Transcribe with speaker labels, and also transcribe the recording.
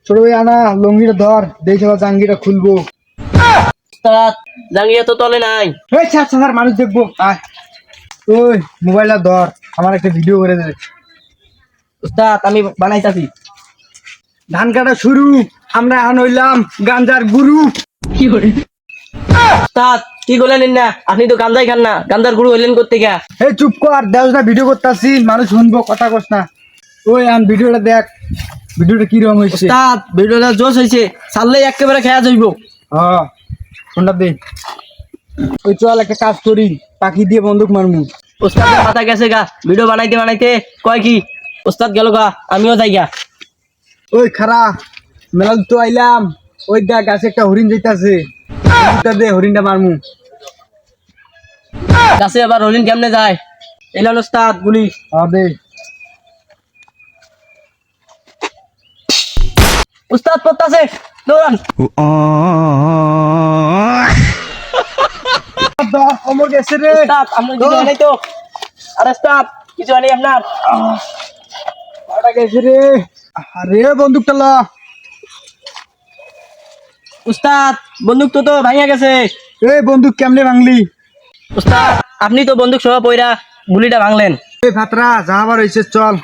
Speaker 1: ছোট ভাই আনা লঙ্গিটা ধর দেখে জাঙ্গিটা খুলবো।
Speaker 2: জাঙ্গিয়া তো তলে নাই।
Speaker 1: মানুষ দেখবো। ওই মোবাইলটা ধর, আমার একটা ভিডিও করে দে।
Speaker 2: উস্তাদ আমি বানাইতাছি।
Speaker 1: ধান কাটা শুরু, আমরা এখন হইলাম গাঞ্জার গুরু।
Speaker 2: উস্তাদ কি করলেন না? আপনি তো গাঞ্জাই খান না, গাঞ্জার গুরু হইলেন করতে গিয়া?
Speaker 1: এই চুপ কর, দেখ না ভিডিও করতেছি, মানুষ শুনবো, কথা কস না। ওই আন ভিডিওটা দেখ, ভিডিওটা কি রকম হয়েছে।
Speaker 2: উস্তাদ ভিডিওটা জোশ হয়েছে, ছাড়লেই একেবারে খেয়া যাইব।
Speaker 1: হ্যাঁ ফোনটা দে। ওই চল একটা কাজ করি, পাখি দিয়ে বন্দুক মারমু।
Speaker 2: উস্তাদের মাথা গেছে গা, ভিডিও বানাইতে বানাইতে কয় কি উস্তাদ গেল গা, আমিও যাই গা।
Speaker 1: ওই খারা মেলা তো আইলাম, ওই দেখ গাছে একটা হরিণ যাইতাছে, দে হরিণটা মারমু।
Speaker 2: গাছে আবার হরিণ কেমনে যায়? এলান উস্তাদ গুলি।
Speaker 1: হ্যাঁ দে।
Speaker 2: উস্তাদ পড়তাছে, দৌড়ান।
Speaker 1: অমর গেছে রে।
Speaker 2: উস্তাদ আপনার কিছু হয় নাই তো? আরে উস্তাদ কিছু হয় নাই আপনার?
Speaker 1: পাটা গেছে রে। আরে বন্দুকটা ল।
Speaker 2: উস্তাদ বন্দুক তো ভাঙিয়া গেছে।
Speaker 1: এই বন্দুক কেমনে ভাঙলি?
Speaker 2: উস্তাদ আপনি তো বন্দুক সহ পয়রা গুলিটা ভাঙলেন।
Speaker 1: এই ভাতরা যা আবার হয়েছে চল।